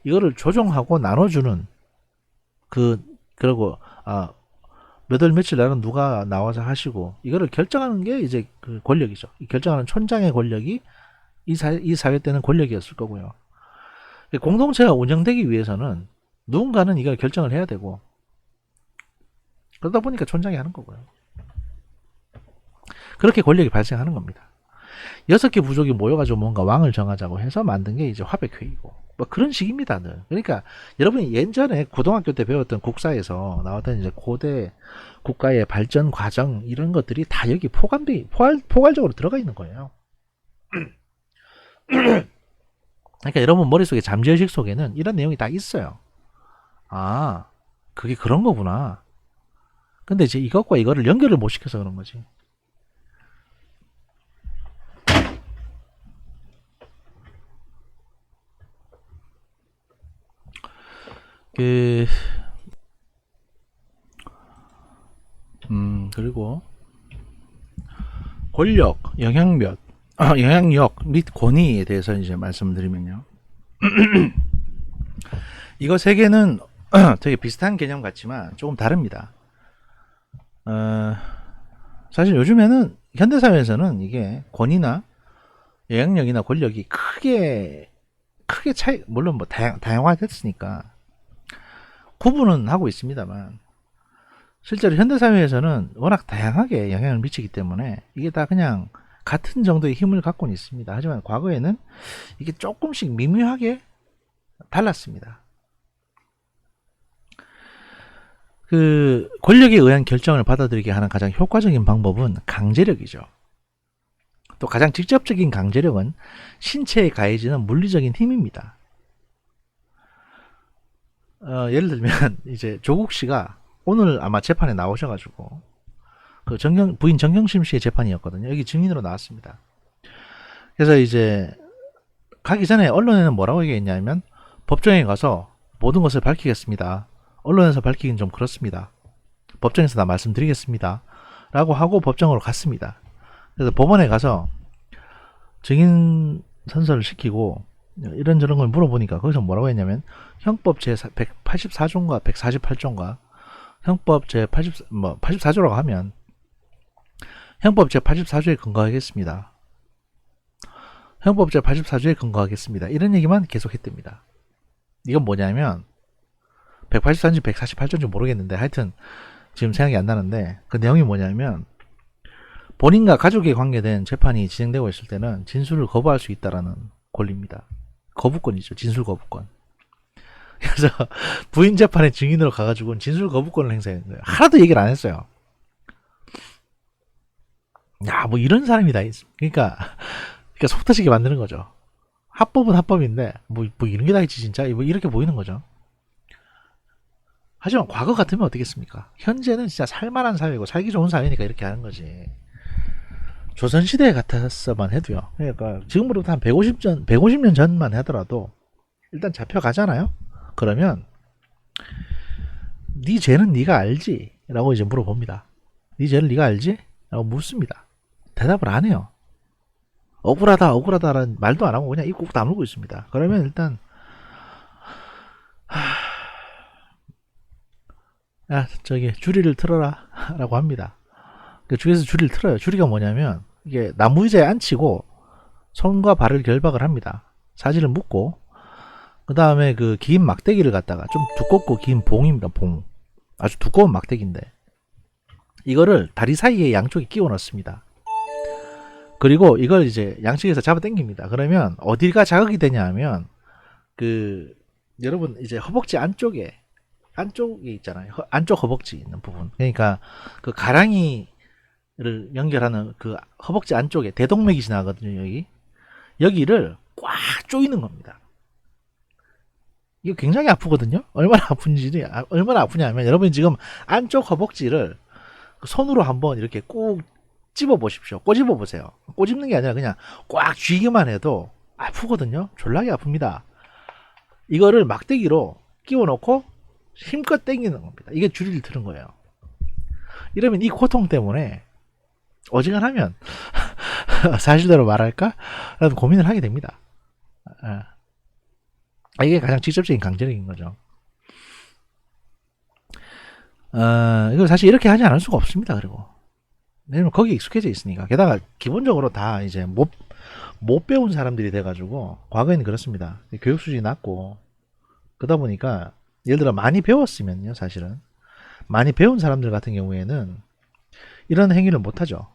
이거를 조정하고 나눠주는 그리고 몇 월 며칠 날은 누가 나와서 하시고 이거를 결정하는 게 이제 그 권력이죠. 이 결정하는 촌장의 권력이 이 사회 때는 권력이었을 거고요. 공동체가 운영되기 위해서는 누군가는 이걸 결정을 해야 되고 그러다 보니까 촌장이 하는 거고요. 그렇게 권력이 발생하는 겁니다. 6개 부족이 모여가지고 뭔가 왕을 정하자고 해서 만든 게 이제 화백회의고 뭐 그런 식입니다. 늘. 그러니까 여러분이 예전에 고등학교 때 배웠던 국사에서 나왔던 이제 고대 국가의 발전 과정 이런 것들이 다 여기 포괄적으로 들어가 있는 거예요. 그러니까 여러분 머릿속에 잠재의식 속에는 이런 내용이 다 있어요. 아, 그게 그런 거구나. 근데 이제 이것과 이거를 연결을 못 시켜서 그런 거지. 그리고 권력, 영향력 및 권위에 대해서 이제 말씀드리면요. 이거 세 개는 되게 비슷한 개념 같지만 조금 다릅니다. 사실 요즘에는 현대사회에서는 이게 권위나 영향력이나 권력이 크게 차이, 물론 뭐 다양화됐으니까 구분은 하고 있습니다만 실제로 현대사회에서는 워낙 다양하게 영향을 미치기 때문에 이게 다 그냥 같은 정도의 힘을 갖고는 있습니다. 하지만 과거에는 이게 조금씩 미묘하게 달랐습니다. 그 권력에 의한 결정을 받아들이게 하는 가장 효과적인 방법은 강제력이죠. 또 가장 직접적인 강제력은 신체에 가해지는 물리적인 힘입니다. 예를 들면 이제 조국 씨가 오늘 아마 재판에 나오셔가지고 그 부인 정경심 씨의 재판이었거든요. 여기 증인으로 나왔습니다. 그래서 이제 가기 전에 언론에는 뭐라고 얘기했냐면 법정에 가서 모든 것을 밝히겠습니다. 언론에서 밝히긴 좀 그렇습니다. 법정에서 다 말씀드리겠습니다. 라고 하고 법정으로 갔습니다. 그래서 법원에 가서 증인 선서를 시키고 이런저런 걸 물어보니까 거기서 뭐라고 했냐면 형법 제 184조인가 148조인가 형법 제 84조라고 하면 형법 제 84조에 근거하겠습니다. 형법 제 84조에 근거하겠습니다. 이런 얘기만 계속 했답니다. 이건 뭐냐면 184조인지 148조인지 모르겠는데 하여튼 지금 생각이 안 나는데 그 내용이 뭐냐면 본인과 가족에 관계된 재판이 진행되고 있을 때는 진술을 거부할 수 있다라는 권리입니다. 거부권이죠. 진술 거부권. 그래서 부인 재판에 증인으로 가가지고 진술 거부권을 행사했는 거예요. 하나도 얘기를 안 했어요. 야, 뭐 이런 사람이 다 있어. 그러니까 속 터지게 만드는 거죠. 합법은 합법인데 뭐 이런 게 다 있지 진짜 뭐 이렇게 보이는 거죠. 하지만 과거 같으면 어떻겠습니까? 현재는 진짜 살만한 사회고 살기 좋은 사회니까 이렇게 하는 거지. 조선시대 같았어만 해도요. 그러니까 지금으로부터 한 150년 전만 하더라도 일단 잡혀가잖아요. 그러면 네 죄는 네가 알지? 라고 이제 물어봅니다. 네 죄를 네가 알지? 라고 묻습니다. 대답을 안 해요. 억울하다라는 말도 안 하고 그냥 입 꾹 다물고 있습니다. 그러면 일단 야 저기 주리를 틀어라 라고 합니다. 그 주에서 주리를 틀어요. 주리가 뭐냐면 이게 나무 의자에 앉히고 손과 발을 결박을 합니다. 사지를 묶고 그 다음에 그 긴 막대기를 갖다가 좀 두껍고 긴 봉입니다. 봉 아주 두꺼운 막대기인데 이거를 다리 사이에 양쪽에 끼워 넣습니다. 그리고 이걸 이제 양측에서 잡아 당깁니다. 그러면 어디가 자극이 되냐 하면 그 여러분 이제 허벅지 안쪽에 있잖아요. 안쪽 허벅지 있는 부분. 그러니까 그 가랑이를 연결하는 그 허벅지 안쪽에 대동맥이 지나거든요. 여기를 꽉 조이는 겁니다. 이거 굉장히 아프거든요. 얼마나 아프냐면 여러분 지금 안쪽 허벅지를 손으로 한번 이렇게 꾹 집어 보십시오. 꼬집어 보세요. 꼬집는 게 아니라 그냥 꽉 쥐기만 해도 아프거든요. 졸라게 아픕니다. 이거를 막대기로 끼워 넣고 힘껏 당기는 겁니다. 이게 주리를 트는 거예요. 이러면 이 고통 때문에 어지간하면 사실대로 말할까? 라는 고민을 하게 됩니다. 이게 가장 직접적인 강제력인 거죠. 이거 사실 이렇게 하지 않을 수가 없습니다. 그리고 왜냐면 거기에 익숙해져 있으니까. 게다가 기본적으로 다 이제 못 배운 사람들이 돼가지고 과거에는 그렇습니다. 교육 수준이 낮고 그러다 보니까 예를 들어 많이 배웠으면요, 사실은 많이 배운 사람들 같은 경우에는 이런 행위를 못하죠.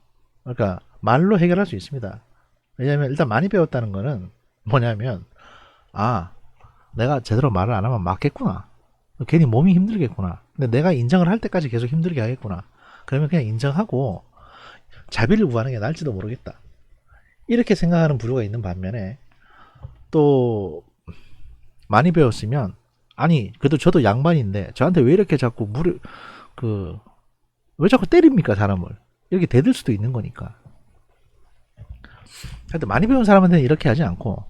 그러니까 말로 해결할 수 있습니다. 왜냐하면 일단 많이 배웠다는 거는 뭐냐면 내가 제대로 말을 안 하면 맞겠구나. 괜히 몸이 힘들겠구나. 근데 내가 인정을 할 때까지 계속 힘들게 하겠구나. 그러면 그냥 인정하고 자비를 구하는 게 나을지도 모르겠다. 이렇게 생각하는 부류가 있는 반면에 또 많이 배웠으면 아니 그래도 저도 양반인데 저한테 왜 이렇게 자꾸 왜 자꾸 때립니까 사람을. 이렇게 대들 수도 있는 거니까. 하여튼 많이 배운 사람한테는 이렇게 하지 않고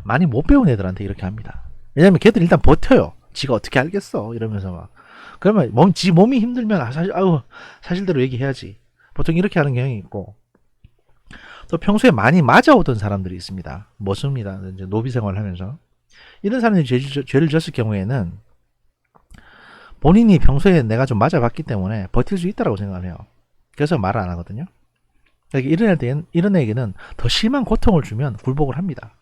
많이 못 배운 애들한테 이렇게 합니다. 왜냐면 걔들 일단 버텨요. 지가 어떻게 알겠어 이러면서 막. 그러면 지 몸이 힘들면 사실대로 얘기해야지. 보통 이렇게 하는 경향이 있고 또 평소에 많이 맞아오던 사람들이 있습니다. 멋습니다. 이제 노비 생활을 하면서 이런 사람들이 죄를 졌을 경우에는 본인이 평소에 내가 좀 맞아봤기 때문에 버틸 수 있다고 생각을 해요. 그래서 말을 안 하거든요. 이런 애에게는 더 심한 고통을 주면 굴복을 합니다.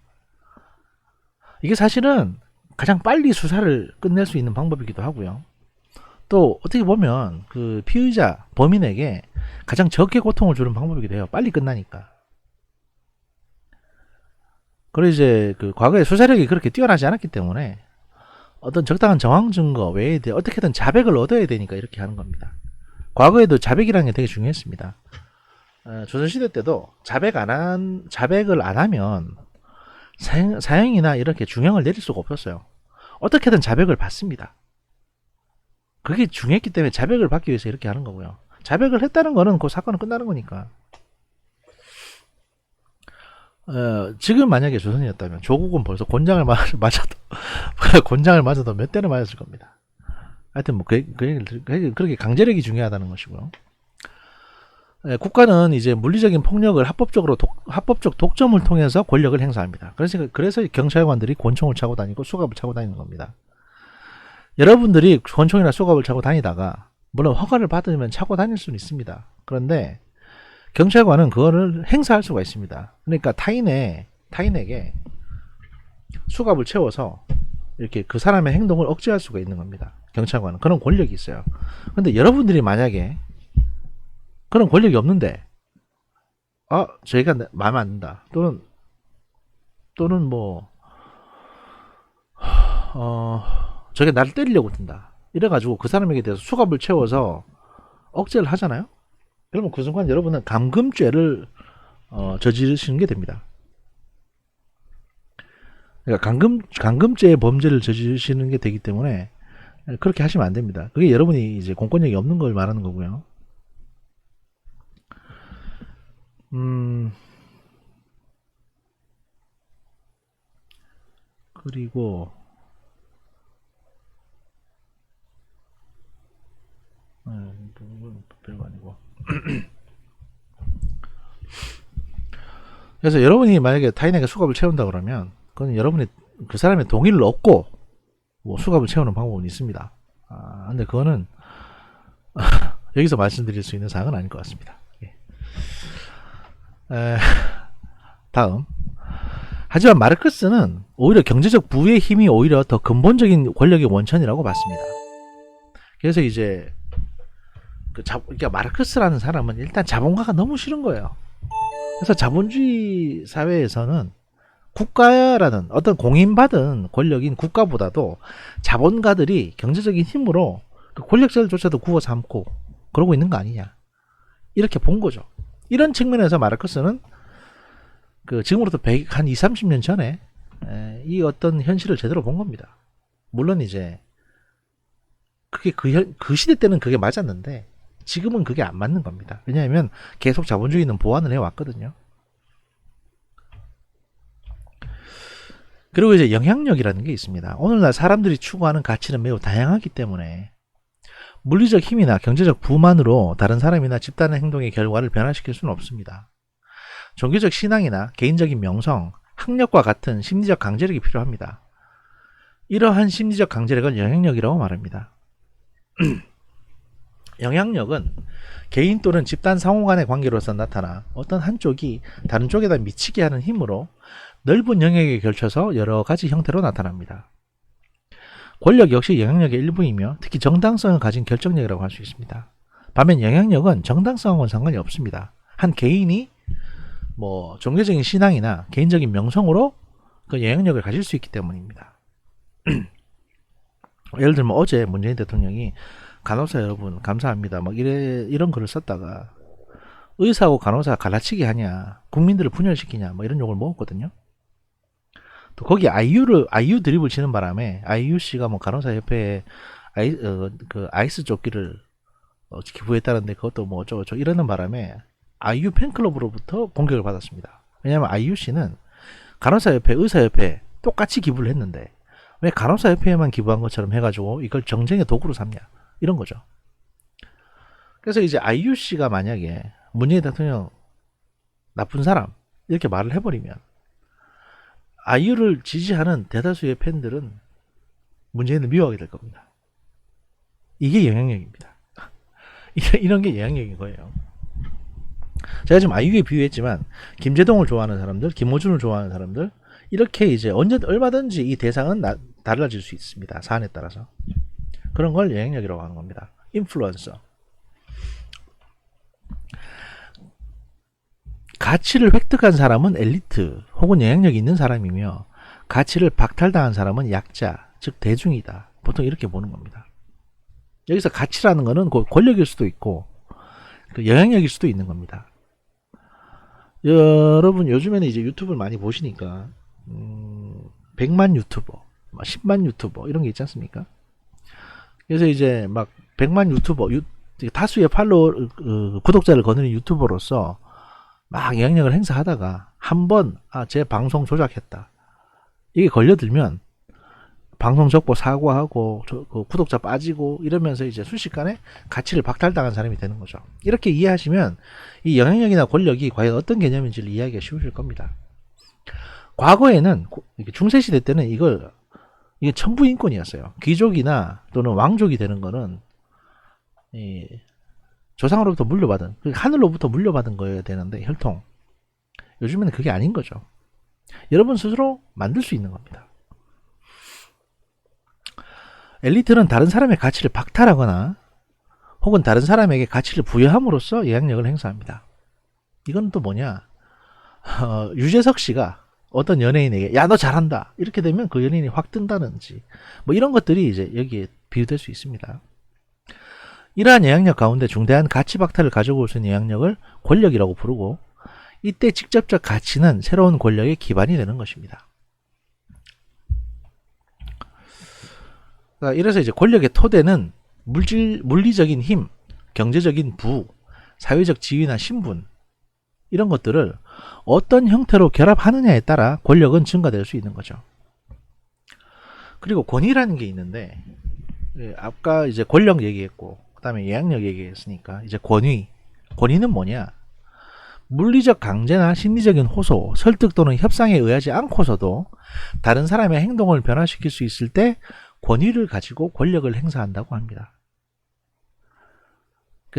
이게 사실은 가장 빨리 수사를 끝낼 수 있는 방법이기도 하고요. 또 어떻게 보면 그 피의자 범인에게 가장 적게 고통을 주는 방법이기도 해요. 빨리 끝나니까. 그리고 이제 그 과거에 수사력이 그렇게 뛰어나지 않았기 때문에 어떤 적당한 정황 증거 외에 어떻게든 자백을 얻어야 되니까 이렇게 하는 겁니다. 과거에도 자백이라는 게 되게 중요했습니다. 조선시대 때도 자백을 안 하면 사형이나 이렇게 중형을 내릴 수가 없었어요. 어떻게든 자백을 받습니다. 그게 중요했기 때문에 자백을 받기 위해서 이렇게 하는 거고요. 자백을 했다는 거는 그 사건은 끝나는 거니까. 지금 만약에 조선이었다면 조국은 벌써 곤장을 맞아도 곤장을 맞아도 몇 대를 맞았을 겁니다. 하여튼 뭐 그렇게 강제력이 중요하다는 것이고요. 국가는 이제 물리적인 폭력을 합법적 독점을 통해서 권력을 행사합니다. 그래서 경찰관들이 권총을 차고 다니고 수갑을 차고 다니는 겁니다. 여러분들이 권총이나 수갑을 차고 다니다가 물론 허가를 받으면 차고 다닐 수는 있습니다. 그런데 경찰관은 그거를 행사할 수가 있습니다. 그러니까 타인에게 수갑을 채워서 이렇게 그 사람의 행동을 억제할 수가 있는 겁니다. 경찰관은 그런 권력이 있어요. 근데 여러분들이 만약에 그런 권력이 없는데 저희가 마음에 안 든다 또는 뭐 저게 나를 때리려고 든다 이래가지고 그 사람에게 대해서 수갑을 채워서 억제를 하잖아요. 그러면 그 순간 여러분은 감금죄를 저지르시는 게 됩니다. 그러니까 감금죄의 범죄를 저지르시는 게 되기 때문에 그렇게 하시면 안 됩니다. 그게 여러분이 이제 공권력이 없는 걸 말하는 거고요. 그리고 별거 아니고 그래서 여러분이 만약에 타인에게 수갑을 채운다 그러면 그건 여러분이 그 사람의 동의를 얻고 뭐 수갑을 채우는 방법은 있습니다. 근데 그거는 여기서 말씀드릴 수 있는 사항은 아닐 것 같습니다. 다음. 하지만 마르크스는 오히려 경제적 부의 힘이 오히려 더 근본적인 권력의 원천이라고 봤습니다. 그래서 이제 그러니까 마르크스라는 사람은 일단 자본가가 너무 싫은 거예요. 그래서 자본주의 사회에서는 국가라는 어떤 공인받은 권력인 국가보다도 자본가들이 경제적인 힘으로 그 권력자들조차도 구워 삼고 그러고 있는 거 아니냐 이렇게 본 거죠. 이런 측면에서 마르크스는 지금으로부터 한 20, 30년 전에 이 어떤 현실을 제대로 본 겁니다. 물론 이제 그게 그 시대 때는 그게 맞았는데 지금은 그게 안 맞는 겁니다. 왜냐하면 계속 자본주의는 보완을 해왔거든요. 그리고 이제 영향력이라는 게 있습니다. 오늘날 사람들이 추구하는 가치는 매우 다양하기 때문에 물리적 힘이나 경제적 부만으로 다른 사람이나 집단의 행동의 결과를 변화시킬 수는 없습니다. 종교적 신앙이나 개인적인 명성, 학력과 같은 심리적 강제력이 필요합니다. 이러한 심리적 강제력은 영향력이라고 말합니다. 영향력은 개인 또는 집단 상호 간의 관계로서 나타나 어떤 한쪽이 다른 쪽에다 미치게 하는 힘으로 넓은 영역에 걸쳐서 여러 가지 형태로 나타납니다. 권력 역시 영향력의 일부이며 특히 정당성을 가진 결정력이라고 할 수 있습니다. 반면 영향력은 정당성하고는 상관이 없습니다. 한 개인이 뭐 종교적인 신앙이나 개인적인 명성으로 그 영향력을 가질 수 있기 때문입니다. 예를 들면 어제 문재인 대통령이 간호사 여러분 감사합니다 막 이런 글을 썼다가 의사하고 간호사 갈라치기 하냐 국민들을 분열시키냐 뭐 이런 욕을 먹었거든요. 또 거기 아이유 드립을 치는 바람에 아이유 씨가 뭐 간호사 협회에 아이스 조끼를 기부했다는데 그것도 뭐 어쩌고저쩌고 이러는 바람에 아이유 팬클럽으로부터 공격을 받았습니다. 왜냐하면 아이유 씨는 간호사협회, 의사협회 똑같이 기부를 했는데 왜 간호사협회에만 기부한 것처럼 해가지고 이걸 정쟁의 도구로 삼냐 이런 거죠. 그래서 이제 아이유 씨가 만약에 문재인 대통령 나쁜 사람 이렇게 말을 해버리면 아이유를 지지하는 대다수의 팬들은 문재인을 미워하게 될 겁니다. 이게 영향력입니다. 이런 게 영향력인 거예요. 제가 지금 아이유에 비유했지만 김제동을 좋아하는 사람들, 김호준을 좋아하는 사람들 이렇게 이제 얼마든지 이 대상은 달라질 수 있습니다. 사안에 따라서. 그런 걸 영향력이라고 하는 겁니다. 인플루언서. 가치를 획득한 사람은 엘리트 혹은 영향력이 있는 사람이며 가치를 박탈당한 사람은 약자, 즉 대중이다. 보통 이렇게 보는 겁니다. 여기서 가치라는 거는 권력일 수도 있고 그 영향력일 수도 있는 겁니다. 여러분 요즘에는 이제 유튜브를 많이 보시니까 100만 유튜버, 10만 유튜버 이런 게 있지 않습니까? 그래서 이제 막 100만 유튜버, 다수의 팔로워, 구독자를 거느린 유튜버로서 막 영향력을 행사하다가 한번 제 방송 조작했다. 이게 걸려들면 방송 적고 사과하고 구독자 빠지고 이러면서 이제 순식간에 가치를 박탈당한 사람이 되는 거죠. 이렇게 이해하시면 이 영향력이나 권력이 과연 어떤 개념인지를 이해하기가 쉬우실 겁니다. 과거에는 중세시대 때는 이게 천부인권이었어요. 귀족이나 또는 왕족이 되는 거는 조상으로부터 물려받은, 하늘로부터 물려받은 거여야 되는데 혈통. 요즘에는 그게 아닌 거죠. 여러분 스스로 만들 수 있는 겁니다. 엘리트는 다른 사람의 가치를 박탈하거나 혹은 다른 사람에게 가치를 부여함으로써 영향력을 행사합니다. 이건 또 뭐냐? 유재석 씨가 어떤 연예인에게 야 너 잘한다 이렇게 되면 그 연예인이 확 뜬다든지 뭐 이런 것들이 이제 여기에 비유될 수 있습니다. 이러한 영향력 가운데 중대한 가치 박탈을 가져올 수 있는 영향력을 권력이라고 부르고 이때 직접적 가치는 새로운 권력의 기반이 되는 것입니다. 이래서 이제 권력의 토대는 물리적인 힘, 경제적인 부, 사회적 지위나 신분 이런 것들을 어떤 형태로 결합하느냐에 따라 권력은 증가될 수 있는 거죠. 그리고 권위라는 게 있는데 아까 이제 권력 얘기했고 그 다음에 영향력 얘기했으니까 이제 권위는 뭐냐? 물리적 강제나 심리적인 호소, 설득 또는 협상에 의하지 않고서도 다른 사람의 행동을 변화시킬 수 있을 때 권위를 가지고 권력을 행사한다고 합니다.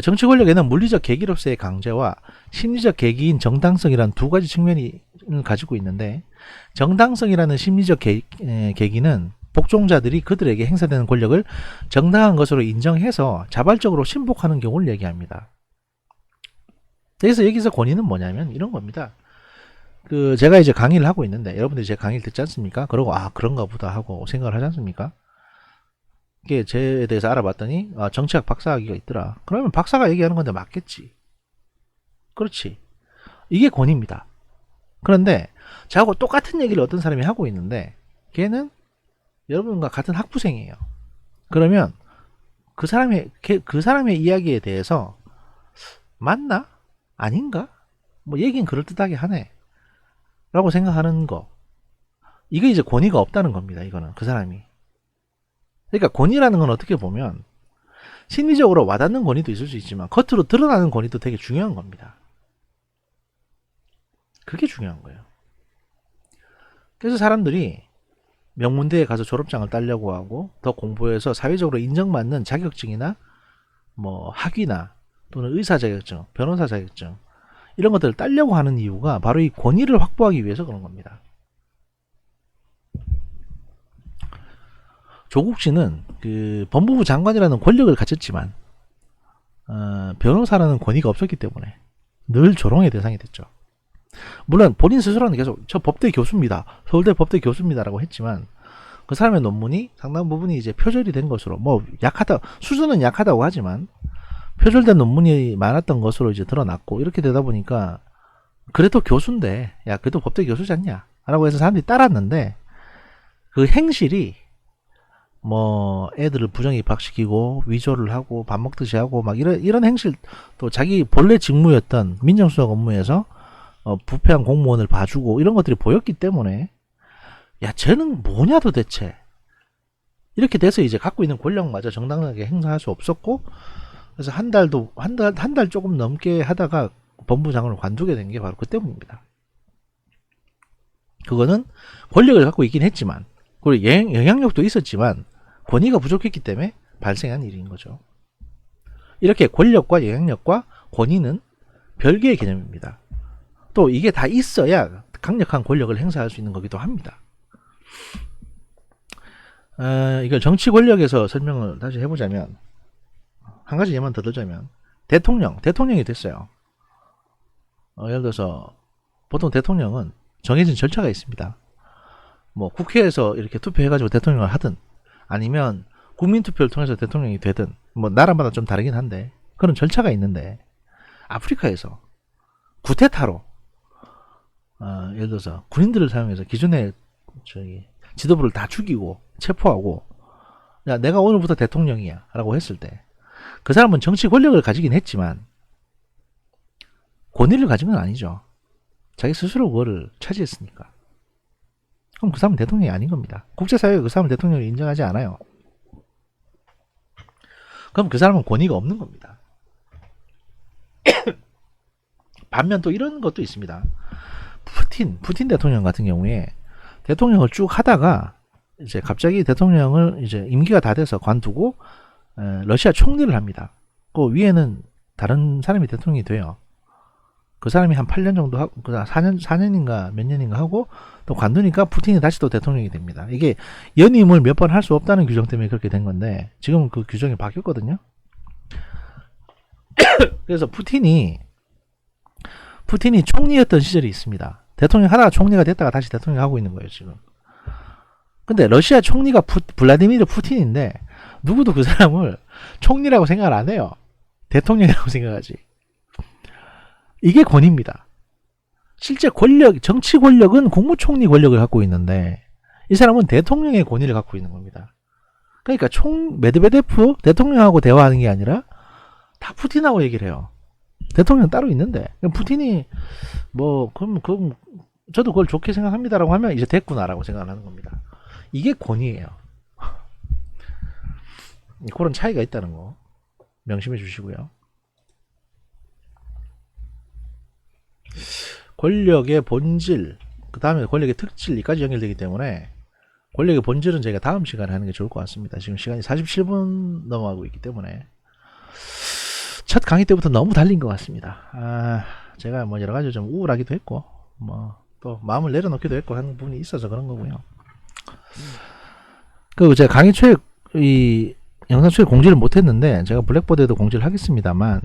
정치 권력에는 물리적 계기로서의 강제와 심리적 계기인 정당성이라는 두 가지 측면이 가지고 있는데 정당성이라는 심리적 계기는 복종자들이 그들에게 행사되는 권력을 정당한 것으로 인정해서 자발적으로 신복하는 경우를 얘기합니다. 그래서 여기서 권위는 뭐냐면 이런 겁니다. 제가 이제 강의를 하고 있는데 여러분들이 제 강의를 듣지 않습니까? 그러고 그런가 보다 하고 생각을 하지 않습니까? 이게 제에 대해서 알아봤더니 정치학 박사학위가 있더라. 그러면 박사가 얘기하는 건데 맞겠지. 그렇지. 이게 권위입니다. 그런데 저하고 똑같은 얘기를 어떤 사람이 하고 있는데 걔는 여러분과 같은 학부생이에요. 그러면 그 사람의 이야기에 대해서 맞나? 아닌가? 뭐 얘기는 그럴듯하게 하네 라고 생각하는 거, 이게 이제 권위가 없다는 겁니다. 이거는 그 사람이. 그러니까 권위라는 건 어떻게 보면 심리적으로 와닿는 권위도 있을 수 있지만 겉으로 드러나는 권위도 되게 중요한 겁니다. 그게 중요한 거예요. 그래서 사람들이 명문대에 가서 졸업장을 따려고 하고 더 공부해서 사회적으로 인정받는 자격증이나 뭐 학위나 또는 의사 자격증, 변호사 자격증 이런 것들을 따려고 하는 이유가 바로 이 권위를 확보하기 위해서 그런 겁니다. 조국 씨는 법무부 장관이라는 권력을 가졌지만 변호사라는 권위가 없었기 때문에 늘 조롱의 대상이 됐죠. 물론 본인 스스로는 계속 저 법대 교수입니다, 서울대 법대 교수입니다 라고 했지만 그 사람의 논문이 상당 부분이 이제 표절이 된 것으로, 뭐 수준은 약하다고 하지만 표절된 논문이 많았던 것으로 이제 드러났고, 이렇게 되다 보니까 그래도 교수인데 야 그래도 법대 교수지 않냐 라고 해서 사람들이 따랐는데 그 행실이 뭐 애들을 부정 입학시키고 위조를 하고 밥 먹듯이 하고 막 이런 행실, 또 자기 본래 직무였던 민정수석 업무에서 부패한 공무원을 봐주고 이런 것들이 보였기 때문에 야 쟤는 뭐냐 도대체 이렇게 돼서 이제 갖고 있는 권력마저 정당하게 행사할 수 없었고, 그래서 한 달 조금 넘게 하다가 법무부 장관을 관두게 된 게 바로 그 때문입니다. 그거는 권력을 갖고 있긴 했지만 그리고 영향력도 있었지만 권위가 부족했기 때문에 발생한 일인 거죠. 이렇게 권력과 영향력과 권위는 별개의 개념입니다. 또 이게 다 있어야 강력한 권력을 행사할 수 있는 거기도 합니다. 이걸 정치 권력에서 설명을 다시 해보자면, 한 가지 예만 더 들자면 대통령이 됐어요. 예를 들어서 보통 대통령은 정해진 절차가 있습니다. 뭐 국회에서 이렇게 투표해가지고 대통령을 하든 아니면 국민투표를 통해서 대통령이 되든 뭐 나라마다 좀 다르긴 한데 그런 절차가 있는데 아프리카에서 구테타로 예를 들어서 군인들을 사용해서 기존의 지도부를 다 죽이고 체포하고 야 내가 오늘부터 대통령이야 라고 했을 때 그 사람은 정치 권력을 가지긴 했지만 권위를 가진 건 아니죠. 자기 스스로 그거를 차지했으니까. 그럼 그 사람은 대통령이 아닌 겁니다. 국제사회가 그 사람을 대통령을 인정하지 않아요. 그럼 그 사람은 권위가 없는 겁니다. 반면 또 이런 것도 있습니다. 푸틴 대통령 같은 경우에 대통령을 쭉 하다가 이제 갑자기 대통령을 이제 임기가 다 돼서 관두고 러시아 총리를 합니다. 그 위에는 다른 사람이 대통령이 돼요. 그 사람이 한 8년 정도 하고 4년인가 몇 년인가 하고 또 관두니까 푸틴이 다시 또 대통령이 됩니다. 이게 연임을 몇 번 할 수 없다는 규정 때문에 그렇게 된 건데 지금은 그 규정이 바뀌었거든요. 그래서 푸틴이 총리였던 시절이 있습니다. 대통령 하다가 총리가 됐다가 다시 대통령 하고 있는 거예요, 지금. 근데 러시아 총리가 블라디미르 푸틴인데 누구도 그 사람을 총리라고 생각을 안 해요. 대통령이라고 생각하지. 이게 권위입니다. 실제 정치 권력은 국무총리 권력을 갖고 있는데 이 사람은 대통령의 권위를 갖고 있는 겁니다. 그러니까 메드베데프 대통령하고 대화하는 게 아니라 다 푸틴하고 얘기를 해요. 대통령 따로 있는데 푸틴이 뭐 그럼 저도 그걸 좋게 생각합니다라고 하면 이제 됐구나라고 생각을 하는 겁니다. 이게 권위예요. 그런 차이가 있다는 거 명심해 주시고요. 권력의 본질, 그 다음에 권력의 특질까지 연결되기 때문에 권력의 본질은 저희가 다음 시간에 하는 게 좋을 것 같습니다. 지금 시간이 47분 넘어가고 있기 때문에 첫 강의 때부터 너무 달린 것 같습니다. 제가 뭐 여러 가지 좀 우울하기도 했고 뭐 또 마음을 내려놓기도 했고 하는 부분이 있어서 그런 거고요. 그 제가 강의 초에 이 영상 초에 공지를 못했는데 제가 블랙보드에도 공지를 하겠습니다만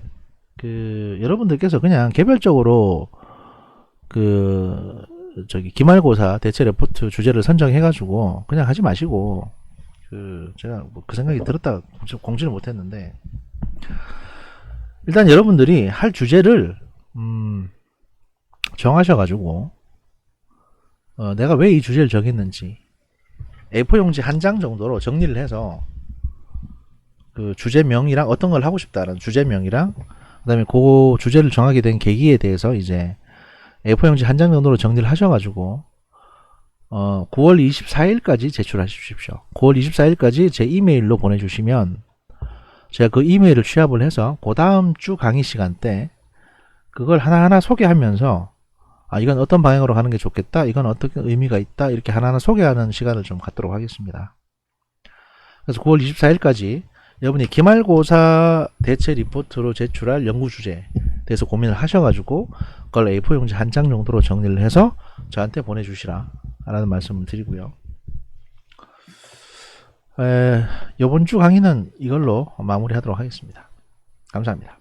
그 여러분들께서 그냥 개별적으로 그 기말고사 대체 레포트 주제를 선정해가지고 그냥 하지 마시고 제가 뭐 그 생각이 들었다가 공지를 못했는데 일단 여러분들이 할 주제를 정하셔가지고 내가 왜 이 주제를 정했는지 A4 용지 한 장 정도로 정리를 해서 그 주제명이랑 어떤 걸 하고 싶다라는 주제명이랑 그 다음에 그 주제를 정하게 된 계기에 대해서 이제 A4 용지 한 장 정도로 정리를 하셔가지고 9월 24일까지 제출하십시오. 9월 24일까지 제 이메일로 보내주시면 제가 그 이메일을 취합을 해서 그 다음 주 강의 시간 때 그걸 하나하나 소개하면서 이건 어떤 방향으로 가는 게 좋겠다, 이건 어떤 의미가 있다, 이렇게 하나하나 소개하는 시간을 좀 갖도록 하겠습니다. 그래서 9월 24일까지 여러분이 기말고사 대체 리포트로 제출할 연구 주제에 대해서 고민을 하셔가지고 그걸 A4 용지 한 장 정도로 정리를 해서 저한테 보내주시라 라는 말씀을 드리고요. 이번 주 강의는 이걸로 마무리하도록 하겠습니다. 감사합니다.